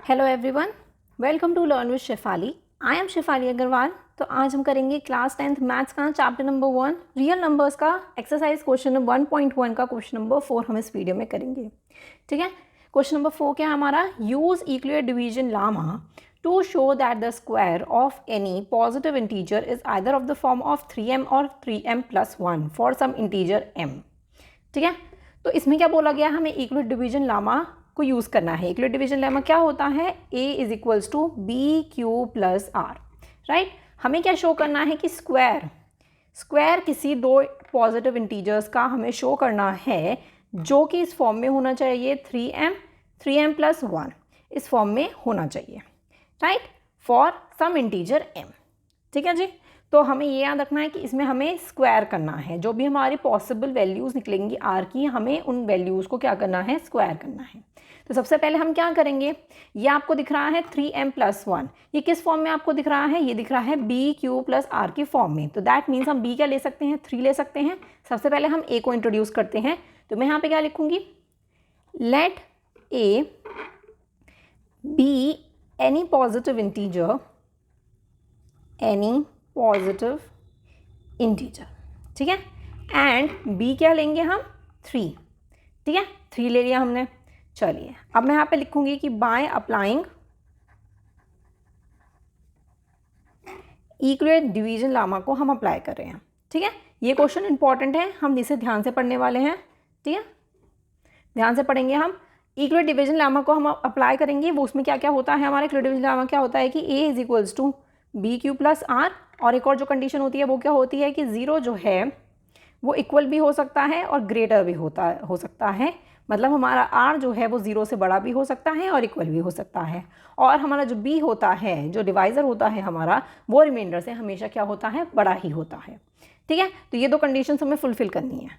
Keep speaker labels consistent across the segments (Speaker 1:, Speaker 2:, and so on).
Speaker 1: Hello everyone, welcome to learn with Shefali. I am Shefali Agarwal. तो आज हम करेंगे क्लास 10th मैथ्स का चैप्टर नंबर 1 रियल नंबर्स का एक्सरसाइज क्वेश्चन नंबर 1.1 का क्वेश्चन नंबर 4 हम इस वीडियो में करेंगे। ठीक है, क्वेश्चन नंबर 4 क्या है हमारा? Use equal division lemma to show that the square of any positive integer is either of the form of 3m और 3m+1 for some integer m। ठीक है, तो इसमें क्या बोला गया, हमें इक्वल डिवीजन लामा को यूज़ करना है। इक्वल डिवीजन लेमा क्या होता है? a is equals to B Q plus R. Right, हमें क्या शो करना है कि स्क्वायर किसी दो पॉजिटिव इंटीजर्स का हमें शो करना है जो कि इस फॉर्म में होना चाहिए 3m+1 इस फॉर्म में होना चाहिए। Right, for some integer m। ठीक है जी, तो हमें ये याद रखना है कि इसमें हमें स्क्वायर करना है। जो भी हमारी पॉसिबल वैल्यूज़ निकलेंगी आर की, हमें उन वैल्यूज़ को क्या करना है? स्क्वायर करना है। तो सबसे पहले हम क्या करेंगे, ये आपको दिख रहा है 3m+1, ये किस फॉर्म में आपको दिख रहा है? ये दिख रहा है बी क्यू प्लस आर की फॉर्म में। तो दैट मीन्स हम b क्या ले सकते हैं? 3 ले सकते हैं। सबसे पहले हम a को इंट्रोड्यूस करते हैं, तो मैं यहाँ पे क्या लिखूँगी? Let a be any positive integer, any positive integer. ठीक है, एंड b क्या लेंगे हम? 3। ठीक है, 3 ले लिया हमने। चलिए, अब मैं यहाँ पे लिखूंगी कि by applying equal division lemma को हम अप्लाई कर रहे हैं। ठीक है, ये क्वेश्चन इंपॉर्टेंट है, हम इसे ध्यान से पढ़ने वाले हैं। ठीक है, ध्यान से पढ़ेंगे हम। इक्वल डिवीजन लामा को हम अप्लाई करेंगे। वो उसमें क्या क्या होता है? हमारा इक्वल डिवीजन लामा क्या होता है कि a is equals to B Q plus R, और एक और जो कंडीशन होती है वो क्या होती है कि 0 जो है वो इक्वल भी हो सकता है और ग्रेटर भी हो सकता है। मतलब हमारा r जो है वो 0 से बड़ा भी हो सकता है और इक्वल भी हो सकता है। और हमारा जो b होता है, जो डिवाइज़र होता है हमारा, वो रिमाइंडर से हमेशा क्या होता है? बड़ा ही होता है। ठीक है, तो ये दो कंडीशन हमें फुलफिल करनी है।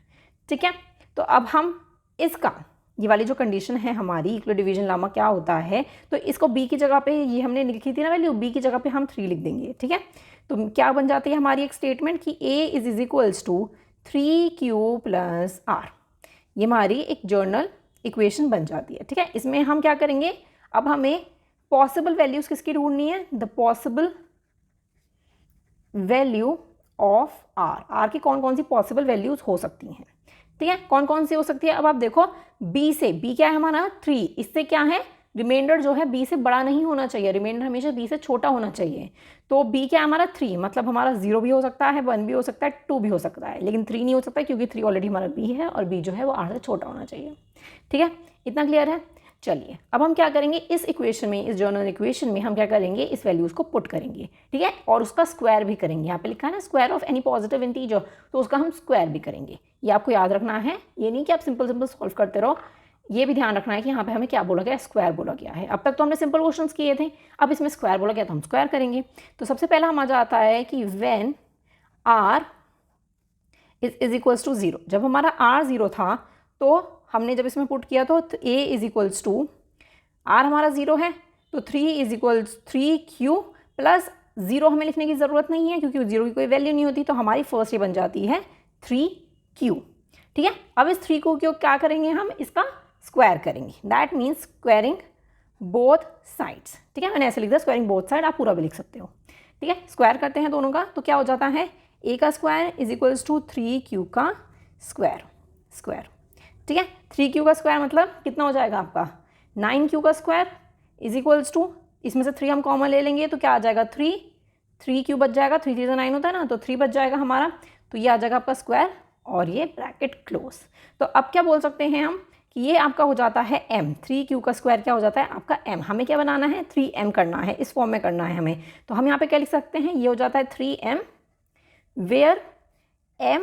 Speaker 1: ठीक है, तो अब हम इसका, ये वाली जो कंडीशन है हमारी, इक्वल डिवीजन लामा क्या होता है, तो इसको b की जगह पे, ये हमने लिखी थी ना वैल्यू, b की जगह पे हम 3 लिख देंगे। ठीक है, तो क्या बन जाती है हमारी एक स्टेटमेंट कि a is equals to 3q plus R. ये हमारी एक जर्नल इक्वेशन बन जाती है। ठीक है, इसमें हम क्या करेंगे, अब हमें पॉसिबल वैल्यूज किसकी ढूंढनी है? The possible value of R की कौन कौन सी पॉसिबल वैल्यूज हो सकती हैं। ठीक है, कौन कौन सी हो सकती है? अब आप देखो, b से, b क्या है हमारा? 3, इससे क्या है? रिमाइंडर जो है b से बड़ा नहीं होना चाहिए, रिमाइंडर हमेशा b से छोटा होना चाहिए। तो b क्या है हमारा? 3, मतलब हमारा 0 भी हो सकता है, 1 भी हो सकता है, 2 भी हो सकता है, लेकिन 3 नहीं हो सकता क्योंकि 3 ऑलरेडी हमारा b है और b जो है वो r से छोटा होना चाहिए। ठीक है, इतना क्लियर है? चलिए, अब हम क्या करेंगे, इस इक्वेशन में, इस जर्नल इक्वेशन में हम क्या करेंगे, इस वैल्यूज़ को पुट करेंगे। ठीक है, और उसका स्क्वायर भी करेंगे। यहाँ पे लिखा है ना square of any positive integer, तो उसका हम स्क्वायर भी करेंगे। ये आपको याद रखना है, ये नहीं कि आप सिंपल सॉल्व करते रहो। ये भी ध्यान रखना है कि यहाँ पे हमें क्या बोला गया? स्क्वायर बोला गया है। अब तक तो हमने सिंपल क्वेश्चंस किए थे, अब इसमें स्क्वायर बोला गया तो हम स्क्वायर करेंगे। तो सबसे पहला हम आ जाता है कि when r is equals to 0, जब हमारा r 0 था तो हमने जब इसमें पुट किया तो a is equals to, r हमारा 0 है तो 3 इज इक्वल्स 3q प्लस 0 हमें लिखने की ज़रूरत नहीं है क्योंकि 0 की कोई वैल्यू नहीं होती, तो हमारी फर्स्ट ये बन जाती है 3q। ठीक है, अब इस 3q को क्या करेंगे हम? इसका स्क्वायर करेंगे। That means squaring both sides. ठीक है, मैंने ऐसे लिख दिया स्क्वायरिंग बोथ साइड, आप पूरा भी लिख सकते हो। ठीक है, स्क्वायर करते हैं दोनों का, तो क्या हो जाता है? a का square is equals to 3q का स्क्वायर। ठीक है, 3q का स्क्वायर मतलब कितना हो जाएगा आपका? 9q का स्क्वायर इज इक्वल्स टू, इसमें से 3 हम कॉमन ले लेंगे तो क्या आ जाएगा? 3q बच जाएगा, 3 3 9 होता है ना, तो 3 बच जाएगा हमारा, तो ये आ जाएगा आपका स्क्वायर और ये ब्रैकेट क्लोज। तो अब क्या बोल सकते हैं हम कि ये आपका हो जाता है m। 3q का स्क्वायर क्या हो जाता है? आपका m। हमें क्या बनाना है? 3m करना है, इस फॉर्म में करना है हमें। तो हम यहाँ पे क्या लिख सकते हैं? ये हो जाता है 3m where m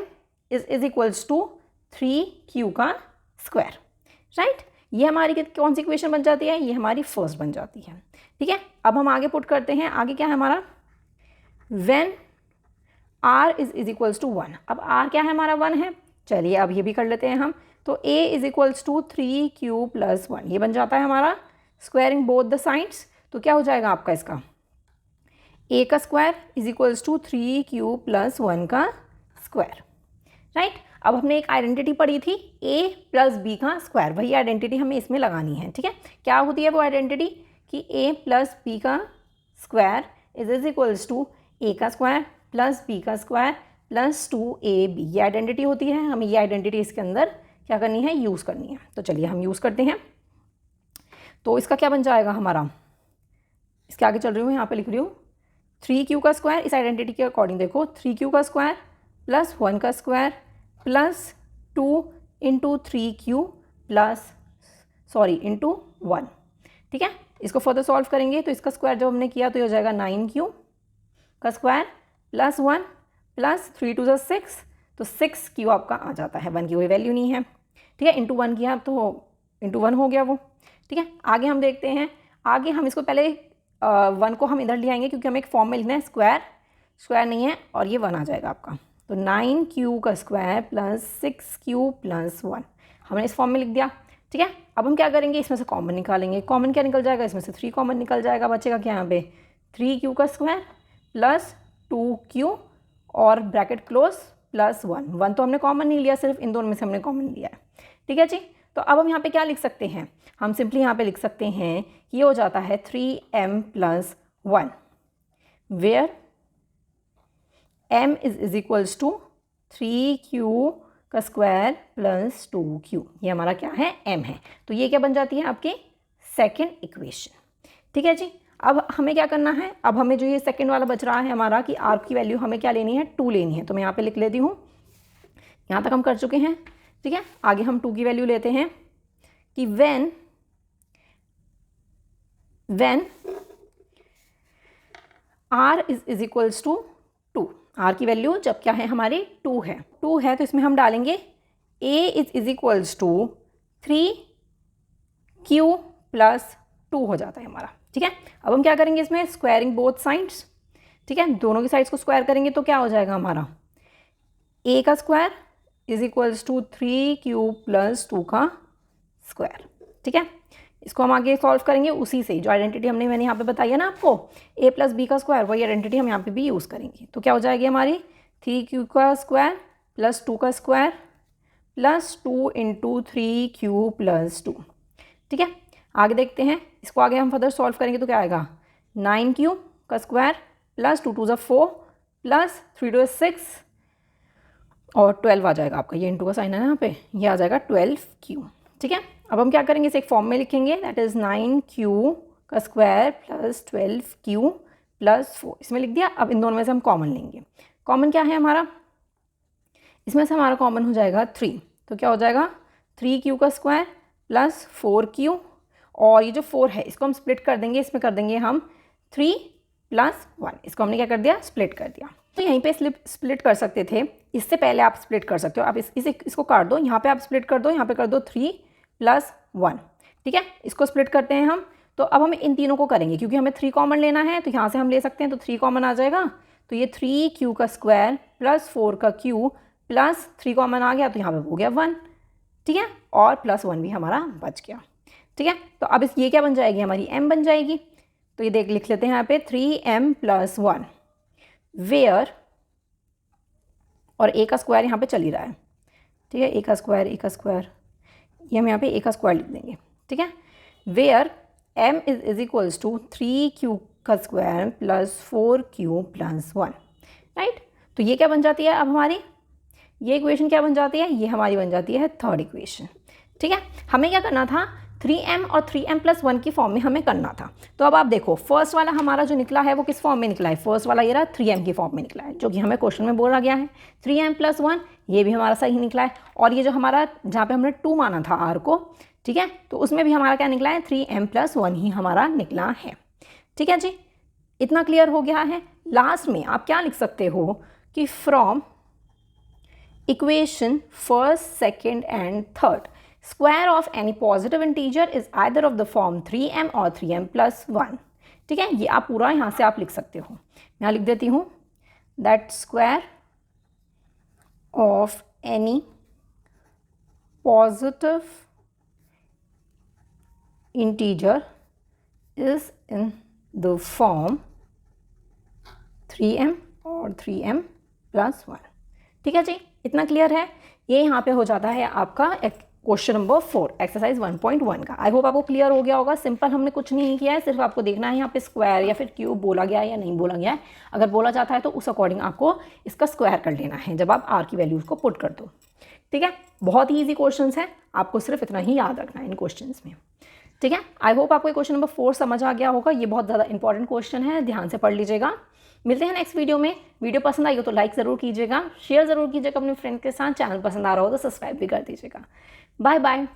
Speaker 1: is equals to 3q का स्क्वायर। राइट, ये हमारी कौन सी इक्वेशन बन जाती है? ये हमारी फर्स्ट बन जाती है। ठीक है, अब हम आगे पुट करते हैं। आगे क्या है हमारा? When r is equals to 1। अब r क्या है हमारा? 1 है। चलिए, अब ये भी कर लेते हैं हम। तो a is equals to 3q plus 1, ये बन जाता है हमारा स्क्वायरिंग बोथ द साइड्स। तो क्या हो जाएगा आपका इसका? a का square is equals to 3q plus 1 का स्क्वायर। राइट, अब हमने एक आइडेंटिटी पढ़ी थी a प्लस b का स्क्वायर, वही आइडेंटिटी हमें इसमें लगानी है। ठीक है, क्या होती है वो आइडेंटिटी कि a प्लस बी का square is equals to a का स्क्वायर प्लस b का स्क्वायर प्लस 2ab। ये आइडेंटिटी होती है, हमें ये आइडेंटिटी इसके अंदर क्या करनी है, यूज़ करनी है। तो चलिए हम यूज़ करते हैं। तो इसका क्या बन जाएगा हमारा, इसके आगे चल रही हूँ, यहाँ पे लिख रही हूँ 3q का स्क्वायर, इस आइडेंटिटी के अकॉर्डिंग देखो 3q का स्क्वायर प्लस 1 का square plus 2 into 3q plus into 1। ठीक है, इसको फर्दर सॉल्व करेंगे तो इसका स्क्वायर जब हमने किया तो ये हो जाएगा 9q का स्क्वायर प्लस 1 प्लस 3 टू 6, तो 6q आपका आ जाता है, 1 की कोई वैल्यू नहीं है। ठीक है, इंटू 1 किया तो इंटू 1 हो गया वो। ठीक है, आगे हम देखते हैं, आगे हम इसको पहले 1 को हम इधर ले आएंगे क्योंकि हमें एक फॉर्म में लिखना है, स्क्वायर नहीं है और ये 1 आ जाएगा आपका। तो 9q का स्क्वायर प्लस 6q प्लस 1 हमने इस फॉर्म में लिख दिया। ठीक है, अब हम क्या करेंगे, इसमें से कॉमन निकालेंगे। कॉमन क्या निकल जाएगा, इसमें से 3 कॉमन निकल जाएगा, बचेगा क्या यहाँ पे 3q का स्क्वायर प्लस 2q और ब्रैकेट क्लोज प्लस 1 तो हमने कॉमन नहीं लिया, सिर्फ इन दोनों में से हमने कॉमन लिया है। ठीक है जी, तो अब हम यहाँ पे क्या लिख सकते हैं, हम सिंपली यहाँ पे लिख सकते हैं कि ये हो जाता है 3m plus 1 where m is equals to 3q का स्क्वायर प्लस 2q, ये हमारा क्या है, m है। तो ये क्या बन जाती है आपकी सेकेंड इक्वेशन। ठीक है जी, अब हमें क्या करना है, अब हमें जो ये सेकंड वाला बच रहा है हमारा कि r की वैल्यू हमें क्या लेनी है, 2 लेनी है। तो मैं यहाँ पे लिख लेती हूँ, यहाँ तक हम कर चुके हैं। ठीक है, आगे हम 2 की वैल्यू लेते हैं कि when r is equals to 2, r की वैल्यू जब क्या है हमारी 2 है तो इसमें हम डालेंगे a is equals to 3q plus 2 हो जाता है हमारा। ठीक है, अब हम क्या करेंगे, इसमें स्क्वायरिंग बोथ साइड्स। ठीक है, दोनों की साइड्स को स्क्वायर करेंगे तो क्या हो जाएगा हमारा a का square is equals to 3q plus 2 का स्क्वायर। ठीक है, इसको हम आगे सॉल्व करेंगे उसी से, जो आइडेंटिटी मैंने यहाँ पे बताई है ना आपको, a प्लस बी का स्क्वायर, वही आइडेंटिटी हम यहाँ पे भी यूज़ करेंगे। तो क्या हो जाएगी हमारी 3q का स्क्वायर प्लस 2 का square plus 2 into 3q plus 2। ठीक है, आगे देखते हैं, इसको आगे हम फर्दर सॉल्व करेंगे तो क्या आएगा 9q का square plus 2 to 4 plus 3 to 6 और 12 आ जाएगा आपका, ये इंटू का साइन है ना यहाँ पे, ये आ जाएगा 12q। ठीक है, अब हम क्या करेंगे, इसे एक फॉर्म में लिखेंगे, दैट इज़ 9q का स्क्वायर प्लस 12q प्लस 4, इसमें लिख दिया। अब इन दोनों में से हम कॉमन लेंगे, कॉमन क्या है हमारा, इसमें से हमारा कॉमन हो जाएगा 3, तो क्या हो जाएगा 3q का स्क्वायर प्लस 4q, और ये जो 4 है इसको हम स्प्लिट कर देंगे, इसमें कर देंगे हम 3 प्लस 1, इसको हमने क्या कर दिया, स्प्लिट कर दिया। तो यहीं पे स्प्लिट कर सकते थे, इससे पहले आप स्प्लिट कर सकते हो, आप इसको काट दो, यहाँ पे आप स्प्लिट कर दो, यहाँ पे कर दो 3 प्लस 1। ठीक है, इसको स्प्लिट करते हैं हम। तो अब हम इन तीनों को करेंगे, क्योंकि हमें 3 कॉमन लेना है तो यहाँ से हम ले सकते हैं, तो 3 कॉमन आ जाएगा, तो ये 3q का स्क्वायर प्लस 4 का q प्लस 3 कॉमन आ गया, तो यहाँ पे हो गया 1। ठीक है, और प्लस 1 भी हमारा बच गया। ठीक है, तो अब ये क्या बन जाएगी, हमारी m बन जाएगी। तो ये लिख लेते हैं यहाँ पे 3m प्लस 1 वेयर, और a का स्क्वायर यहाँ पे चल ही रहा है। ठीक है, a का स्क्वायर ये हम यहाँ पे a का स्क्वायर लिख देंगे। ठीक है, where m is equals to 3q का square plus 4q plus 1। Right, तो ये क्या बन जाती है, अब हमारी ये इक्वेशन क्या बन जाती है, ये हमारी बन जाती है थर्ड इक्वेशन। ठीक है, हमें क्या करना था, 3m और 3m प्लस 1 की फॉर्म में हमें करना था। तो अब आप देखो, फर्स्ट वाला हमारा जो निकला है वो किस फॉर्म में निकला है, फर्स्ट वाला ये रहा 3m की फॉर्म में निकला है, जो कि हमें क्वेश्चन में बोला गया है। 3m प्लस 1 ये भी हमारा सही निकला है, और ये जो हमारा जहाँ पे हमने 2 माना था r को, ठीक है, तो उसमें भी हमारा क्या निकला है, 3m प्लस 1 ही हमारा निकला है। ठीक है जी, इतना क्लियर हो गया है। लास्ट में आप क्या लिख सकते हो कि from equation first, second and third, square of any positive integer is either of the form 3m or 3m plus 1। ठीक है, ये आप पूरा यहाँ से आप लिख सकते हो, मैं यहाँ लिख देती हूँ, that square of any positive integer is in the form 3m और 3m plus 1। ठीक है जी, इतना क्लियर है। ये यहाँ पे हो जाता है आपका क्वेश्चन नंबर 4 एक्सरसाइज 1.1 का। आई होप आपको क्लियर हो गया होगा। सिंपल हमने कुछ नहीं किया है, सिर्फ आपको देखना है यहाँ पे स्क्वायर या फिर क्यूब बोला गया है या नहीं बोला गया है। अगर बोला जाता है तो उस अकॉर्डिंग आपको इसका स्क्वायर कर लेना है जब आप आर की वैल्यूज़ को पुट कर दो। ठीक है, बहुत ही ईजी क्वेश्चन है, आपको सिर्फ इतना ही याद रखना है इन क्वेश्चन में। ठीक है, आई होप आपको क्वेश्चन नंबर 4 समझ आ गया होगा। ये बहुत ज़्यादा इंपॉर्टेंट क्वेश्चन है, ध्यान से पढ़ लीजिएगा। मिलते हैं नेक्स्ट वीडियो में। वीडियो पसंद आई हो तो लाइक ज़रूर कीजिएगा, शेयर ज़रूर कीजिएगा अपने फ्रेंड के साथ। चैनल पसंद आ रहा हो तो सब्सक्राइब भी कर दीजिएगा। Bye bye.